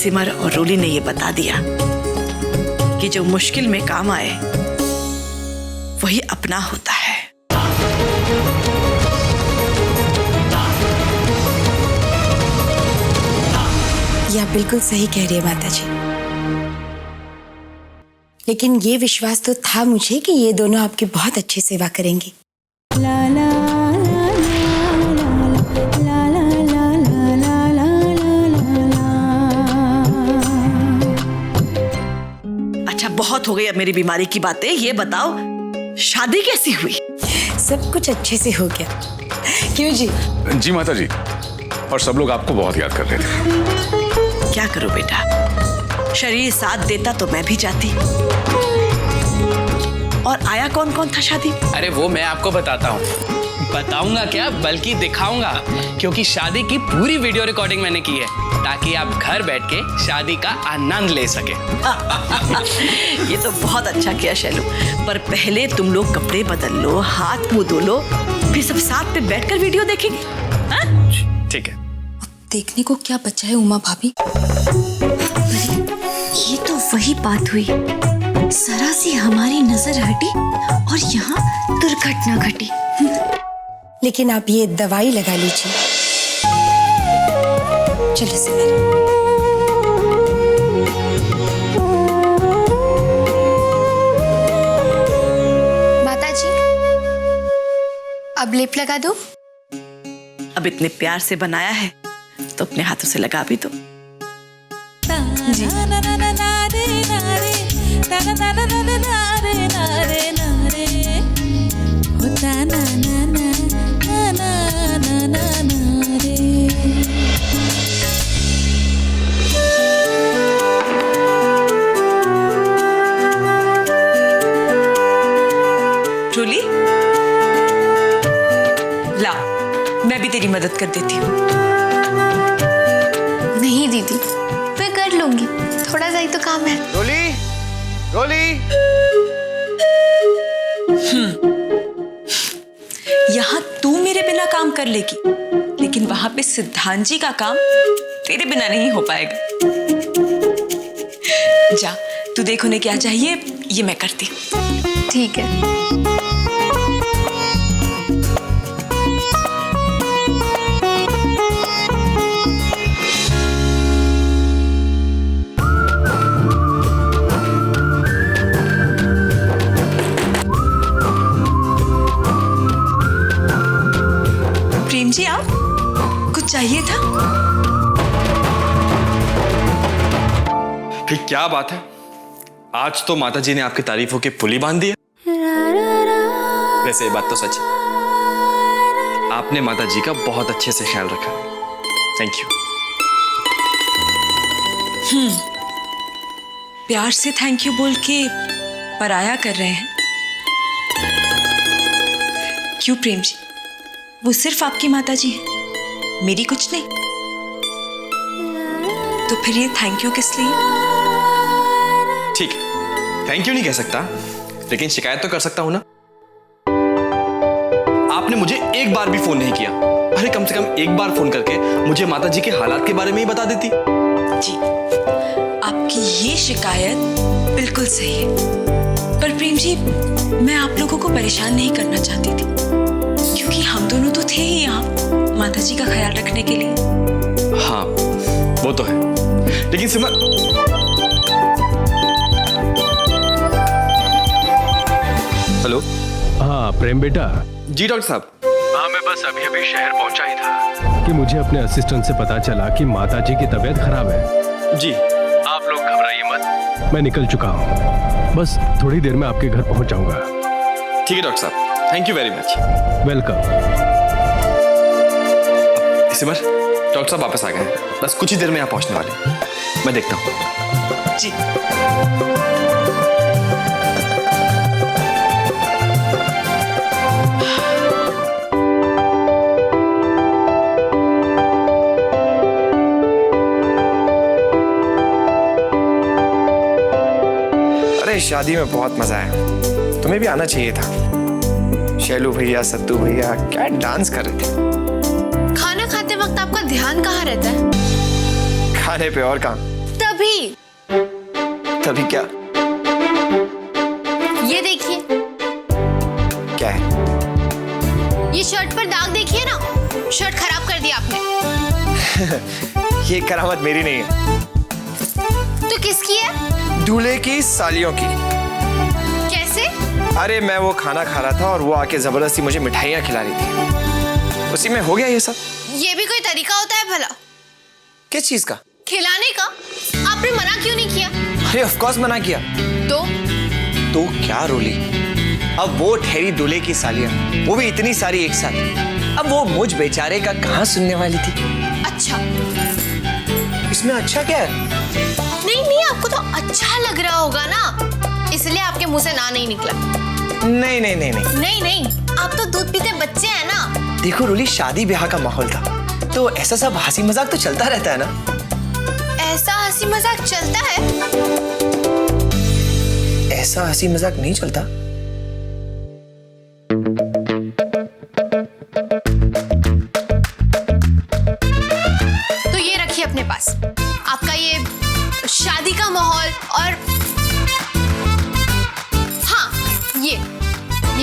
सिमर और रूली ने ये बता दिया कि जो मुश्किल में काम आए वही अपना होता है। ये आप बिल्कुल सही कह रही है माता जी, लेकिन ये विश्वास तो था मुझे कि ये दोनों आपकी बहुत अच्छी सेवा करेंगी। अच्छा, बहुत हो गई अब मेरी बीमारी की बातें। ये बताओ, शादी कैसी हुई? सब कुछ अच्छे से हो गया। क्यों जी? जी माता जी, और सब लोग आपको बहुत याद कर रहे थे। क्या करूं बेटा, शरीर साथ देता तो मैं भी जाती। और आया कौन कौन था शादी? अरे वो मैं आपको बताता हूँ, बताऊंगा क्या बल्कि दिखाऊंगा, क्योंकि शादी की पूरी वीडियो रिकॉर्डिंग मैंने की है ताकि आप घर बैठ के शादी का आनंद ले सके। ये तो बहुत अच्छा किया शैलू, पर पहले तुम लोग कपड़े बदल लो, हाथ मुंह धो लो, फिर सब साथ में बैठकर वीडियो देखेंगे। हाँ? ठीक है। देखने को क्या बचा है उमा भाभी? ये तो वही बात हुई, जरा सी हमारी नजर हटी और यहाँ दुर्घटना घटी। लेकिन आप ये दवाई लगा लीजिए। चलो सिमर। माता जी, अब लेप लगा दो। अब इतने प्यार से बनाया है तो अपने हाथों से लगा भी दो। जी। रूली, ला, मैं भी तेरी मदद कर देती हूँ। नहीं दीदी, मैं कर लूंगी, थोड़ा सा ही तो काम है। रोली, रोली। यहाँ तू मेरे बिना काम कर लेगी, लेकिन वहां पे सिद्धांत जी का काम तेरे बिना नहीं हो पाएगा। जा, तू देख उन्हें क्या चाहिए, ये मैं करती हूँ। ठीक है। प्रेम जी, आप कुछ चाहिए था? फिर क्या बात है, आज तो माता जी ने आपकी तारीफों की पुली बांध दी है। वैसे ये बात तो सच है, आपने माता जी का बहुत अच्छे से ख्याल रखा। Thank you. प्यार से थैंक यू बोल के पराया कर रहे हैं। क्यों प्रेम जी, वो सिर्फ आपकी माता जी है, मेरी कुछ नहीं। तो फिर ये थैंक यू किस लिए? ठीक है, थैंक यू नहीं कह सकता, लेकिन शिकायत तो कर सकता हूं ना। आपने मुझे एक बार भी फोन नहीं किया। अरे कम से कम एक बार फोन करके मुझे माता जी के हालात के बारे में ही बता देती। जी, आपकी ये शिकायत बिल्कुल सही है, पर प्रेम जी, मैं आप लोगों को परेशान नहीं करना चाहती थी, क्योंकि हम दोनों तो थे ही यहाँ माता जी का ख्याल रखने के लिए। हाँ, वो तो है, लेकिन सिमर, हेलो। हाँ प्रेम बेटा। जी डॉक्टर साहब। हाँ, मैं बस अभी अभी शहर पहुंचा ही था कि मुझे अपने असिस्टेंट से पता चला कि माता जी की तबीयत खराब है। जी। आप लोग घबराइए मत, मैं निकल चुका हूँ, बस थोड़ी देर में आपके घर पहुंच जाऊंगा। ठीक है डॉक्टर साहब, thank you very much. Welcome. Simar, doctor साहब वापस आ गए हैं, बस कुछ ही देर में यहाँ पहुंचने वाले हैं। मैं देखता हूँ। जी। अरे शादी में बहुत मजा आया, तुम्हें भी आना चाहिए था। शैलू भैया, सत्तू भैया क्या डांस कर रहे थे। खाना खाते वक्त आपका ध्यान कहाँ रहता है? खाने पे और कहाँ। तभी तभी क्या? ये देखिए, क्या है? ये शर्ट पर दाग देखिए ना, शर्ट खराब कर दिया आपने। ये करामत मेरी नहीं है, तो किसकी है? दूल्हे की सालियों की। कैसे? अरे मैं वो खाना खा रहा था और वो आके जबरदस्ती मुझे मिठाइयाँ खिला रही थी, उसी में हो गया ये सब। ये भी कोई तरीका होता है भला? किस चीज का? खिलाने का। आपने मना क्यों नहीं किया? अरे ऑफ कोर्स मना किया। तो क्या रोली, अब वो ठहरी दूल्हे की सालियाँ, वो भी इतनी सारी एक साथ, अब वो मुझ बेचारे का कहाँ सुनने वाली थी? अच्छा, इसमें अच्छा क्या है? नहीं, आपको तो अच्छा लग रहा होगा ना, इसलिए आपके मुंह से ना नहीं निकला। नहीं नहीं नहीं नहीं नहीं, आप तो दूध पीते बच्चे हैं ना। देखो रोली, शादी ब्याह का माहौल था, तो ऐसा सब हंसी मजाक तो चलता रहता है ना। ऐसा हंसी मजाक चलता है? ऐसा हंसी मजाक नहीं चलता। तो ये रखिए अपने पास, आपका ये शादी का माहौल, और हाँ, ये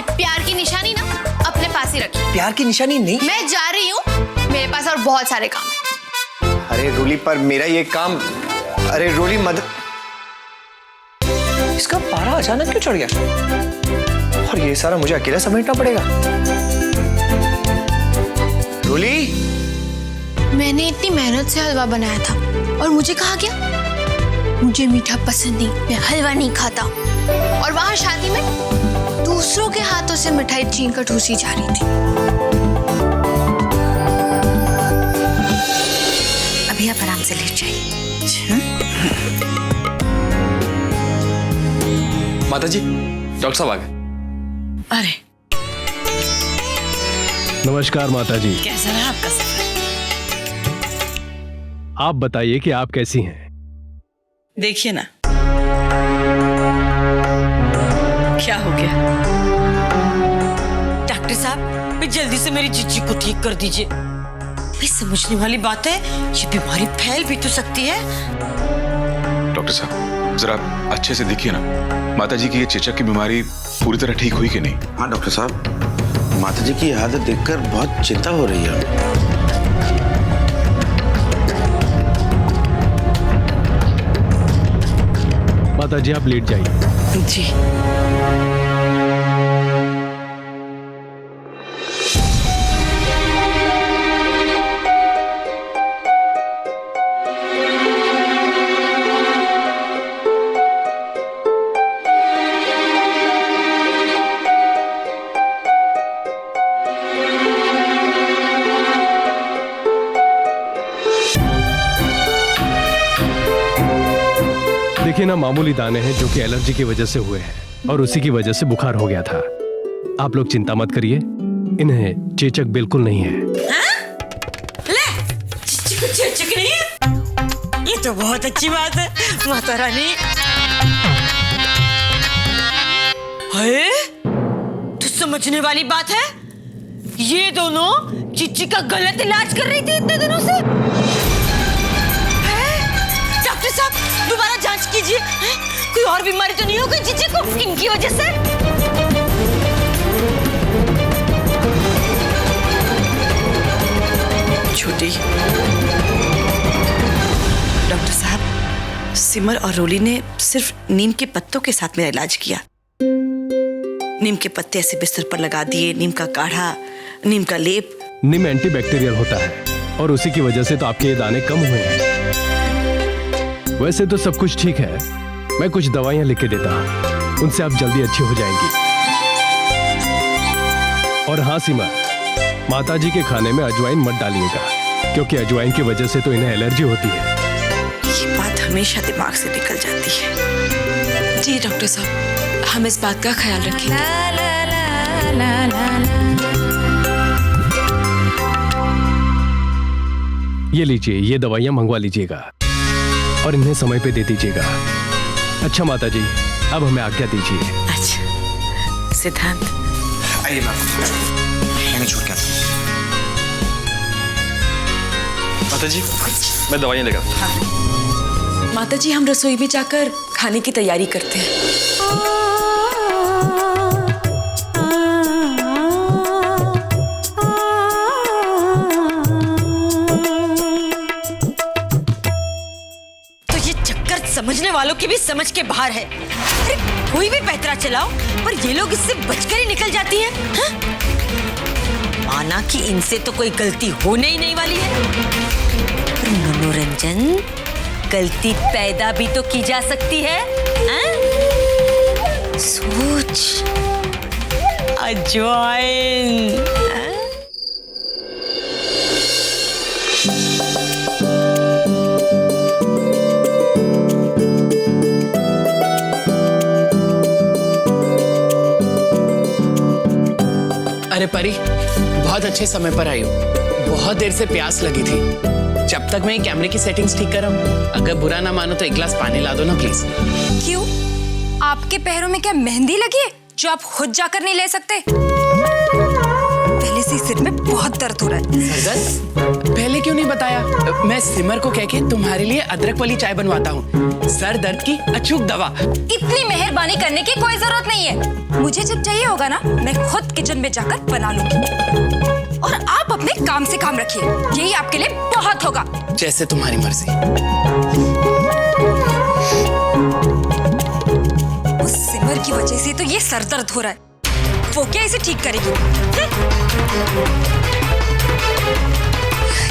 प्यार की निशानी ना अपने पास ही रखिए। प्यार की निशानी नहीं? मैं जा रही हूँ, मेरे पास और बहुत सारे काम हैं। अरे रोली, पर मेरा ये काम, अरे रोली मदद, इसका पारा अचानक क्यों चढ़ गया और ये सारा मुझे अकेला समेटना पड़ेगा? रोली, मैंने इतनी मेहनत से हलवा बनाया था और मुझे कहा गया मुझे मीठा पसंद नहीं, मैं हलवा नहीं खाता, और वहां शादी में दूसरों के हाथों से मिठाई छीन कर ठूसी जा रही थी। अभी आप आराम से लेट जाइए। माता जी, डॉक्टर साहब आ गए। अरे नमस्कार माता जी। कैसा रहा आपका सफर? आप बताइए कि आप कैसी हैं? देखिए ना, क्या हो गया? डॉक्टर साहब, जल्दी से मेरी जीजी को ठीक कर दीजिए। भाई समझने वाली बात है, ये बीमारी फैल भी तो सकती है। डॉक्टर साहब, जरा अच्छे से देखिए ना, माता जी की ये चेचक की बीमारी पूरी तरह ठीक हुई कि नहीं? हाँ डॉक्टर साहब, माता जी की हालत देखकर बहुत चिंता हो रही है। माता जी आप लेट जाइए। जी। देखिए ना, मामूली दाने हैं जो कि एलर्जी की वजह से हुए हैं और उसी की वजह से बुखार हो गया था। आप लोग चिंता मत करिए, इन्हें चेचक बिल्कुल नहीं है। ले, चेचक नहीं है? ये तो बहुत अच्छी बात है माता रानी। है? तो समझने वाली बात है, ये दोनों चिच्ची का गलत इलाज कर रही थी इतने दिनों से। डॉक्टर साहब, दोबारा जांच कीजिए, कोई और बीमारी तो नहीं हो गई चिच्ची को इनकी वजह से? छोटी डॉक्टर साहब, सिमर और रोली ने सिर्फ नीम के पत्तों के साथ मेरा इलाज किया। नीम के पत्ते ऐसे बिस्तर पर लगा दिए, नीम का काढ़ा, नीम का लेप। नीम एंटीबैक्टीरियल होता है और उसी की वजह से तो आपके ये दाने कम हुए हैं। वैसे तो सब कुछ ठीक है, मैं कुछ दवाइयां लिख के देता हूं, उनसे आप जल्दी अच्छी हो जाएंगी। और हाँ सिमर, माताजी के खाने में अजवाइन मत डालिएगा, क्योंकि अजवाइन की वजह से तो इन्हें एलर्जी होती है। ये बात हमेशा दिमाग से निकल जाती है। जी डॉक्टर साहब, हम इस बात का ख्याल रखेंगे। ये लीजिए, ये दवाइयां मंगवा लीजिएगा और इन्हें समय पे दे दीजिएगा। अच्छा माता जी, अब हमें आज्ञा दीजिए। अच्छा सिद्धांत, आइए मैंने छोड़ के आता। माता जी, मैं दवाइयां लेकर आता हूं। माताजी हम रसोई में जाकर खाने की तैयारी करते हैं। समझने वालों की भी समझ के बाहर है। अरे कोई भी पैतरा चलाओ पर ये लोग इससे बचकर ही निकल जाती हैं। हाँ? माना कि इनसे तो कोई गलती होने ही नहीं वाली है, पर मनोरंजन, गलती पैदा भी तो की जा सकती है। हाँ? सोच, अजवाइन। अरे परी, बहुत अच्छे समय पर आई हो। बहुत देर से प्यास लगी थी। जब तक मैं कैमरे की सेटिंग्स ठीक कर रहा हूँ, अगर बुरा ना मानो तो एक गिलास पानी ला दो ना प्लीज। क्यों? आपके पैरों में क्या मेहंदी लगी है जो आप खुद जाकर नहीं ले सकते? पहले से सिर में बहुत दर्द हो रहा है। सरदर्द? पहले क्यों नहीं बताया? मैं सिमर को कह के तुम्हारे लिए अदरक वाली चाय बनवाता हूँ। सर दर्द की अचूक दवा। इतनी मेहरबानी करने की कोई जरूरत नहीं है। मुझे जब चाहिए होगा ना, मैं खुद किचन में जाकर बना लूंगी। और आप अपने काम से काम रखिए, यही आपके लिए बहुत होगा। जैसे तुम्हारी मर्जी। उस सिमर की वजह से तो ये सर दर्द हो रहा है। वो क्या इसे ठीक करेगी?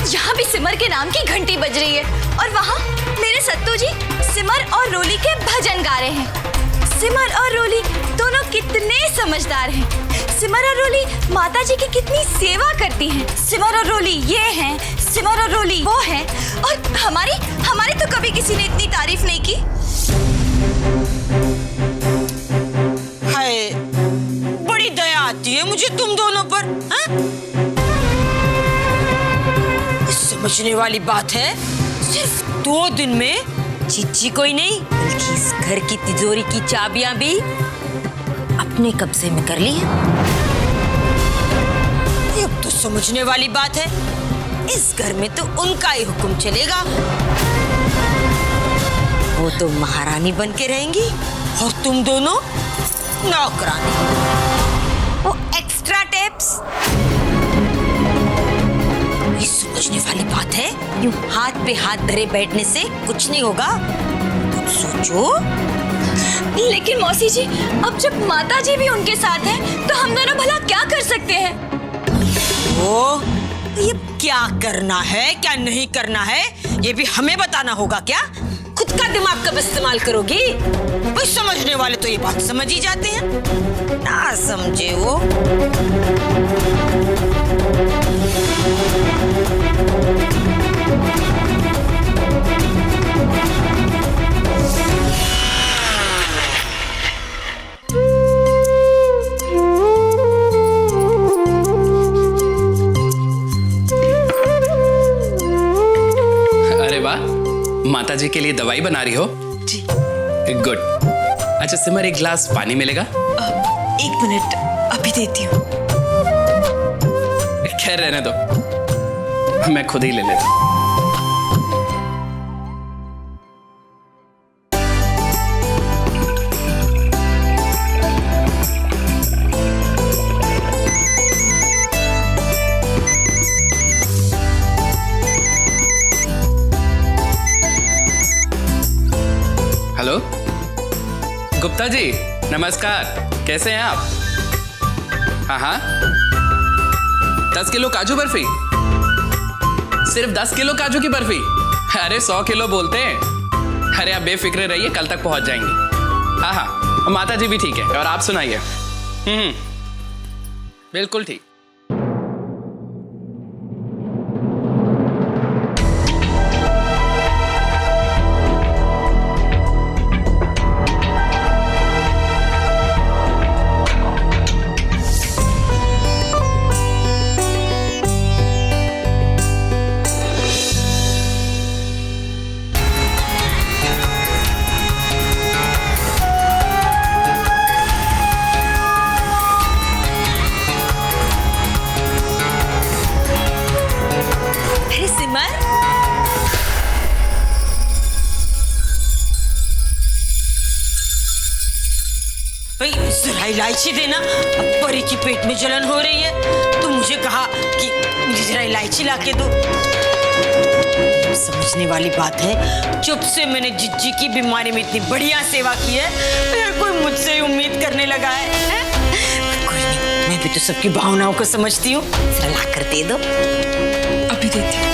यहाँ भी सिमर के नाम की घंटी बज रही है और वहाँ मेरे सत्तू जी सिमर और रोली के भजन गा रहे हैं। सिमर और रोली दोनों कितने समझदार हैं। सिमर और रोली माता जी की कितनी सेवा करती हैं। सिमर और रोली ये हैं, सिमर और रोली वो हैं, और हमारी तो कभी किसी ने इतनी तारीफ नहीं की। हाय, बड़ी दया आती है मुझे तुम दोनों पर। हाँ? समझने वाली बात है, सिर्फ 2 दिन में चिच्ची कोई नहीं बल्कि इस घर की तिजोरी की चाबियां भी अपने कब्जे में कर ली है। ये तो समझने वाली बात है, इस घर में तो उनका ही हुक्म चलेगा। वो तो महारानी बन के रहेंगी और तुम दोनों नौकरानी। वो एक्स्ट्रा टिप्स। ये समझने वाली बात है, यूं हाथ पे हाथ धरे बैठने से कुछ नहीं होगा। कुछ सोचो। लेकिन मौसी जी, अब जब माता जी भी उनके साथ हैं, तो हम दोनों भला क्या कर सकते हैं? वो ये क्या करना है, क्या नहीं करना है, ये भी हमें बताना होगा क्या? खुद का दिमाग कब इस्तेमाल करोगी? भाई समझने वाले तो ये बात समझ ही जाते हैं, ना समझे वो। अरे वाह, माता जी के लिए दवाई बना रही हो? जी। गुड। अच्छा सिमर, एक गिलास पानी मिलेगा? 1 मिनट, अभी देती हूँ। खैर रहने दो, मैं खुद ही ले लेता हूँ। हेलो गुप्ता जी, नमस्कार। कैसे हैं आप? हाँ हाँ, 10 किलो काजू बर्फी? सिर्फ 10 किलो काजू की बर्फी? अरे 100 किलो बोलते हैं। अरे आप बेफिक्र रहिए, कल तक पहुंच जाएंगे। हाँ हाँ, माता जी भी ठीक है। और आप सुनाइए? बिल्कुल ठीक। इलायची देना। अब परी की पेट में जलन हो रही है तो मुझे कहा कि मुझे जरा इलायची लाके दो। समझने वाली बात है, जब से मैंने जिज्जी की बीमारी में इतनी बढ़िया सेवा की है, फिर कोई मुझसे ही उम्मीद करने लगा है? कोई नहीं, मैं भी तो सबकी भावनाओं को समझती हूँ। जरा ला कर दे दो। अभी देती हूँ।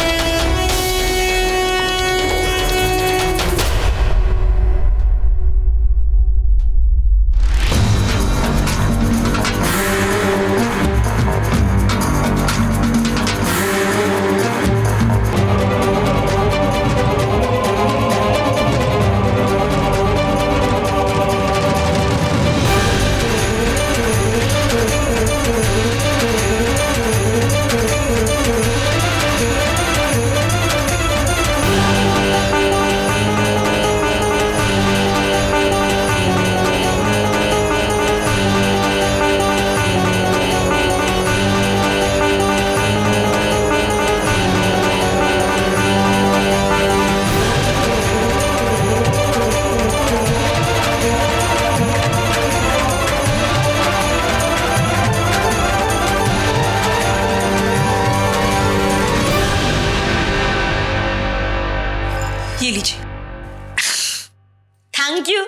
ये लीजिए। Thank you.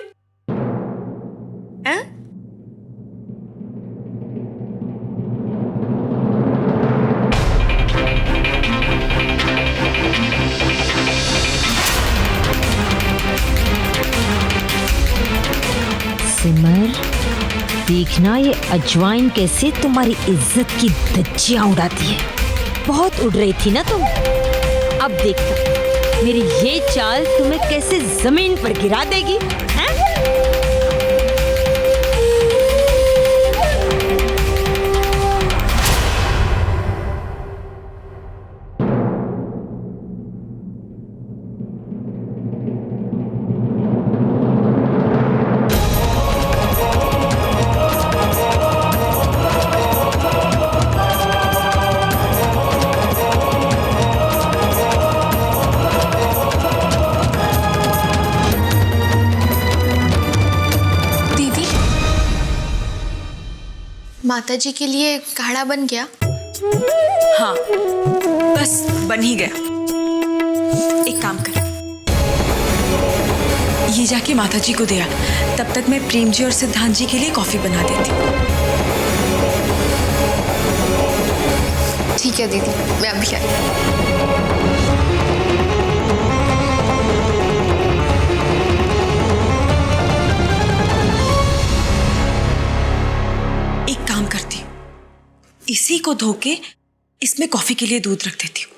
सिमर, देखना ये अजवाइन कैसे तुम्हारी इज्जत की धज्जियां उड़ाती है। बहुत उड़ रही थी ना तुम, अब देखना मेरी ये चाल तुम्हें कैसे जमीन पर गिरा देगी। हैं? माता जी के लिए काढ़ा बन गया? हाँ, बस बन ही गया। एक काम कर, ये जाके माता जी को दिया, तब तक मैं प्रेम जी और सिद्धांत जी के लिए कॉफी बना देती हूँ। ठीक है दीदी, मैं अभी आई। एक काम करती हूँ, इसी को धो के इसमें कॉफी के लिए दूध रख देती हूँ।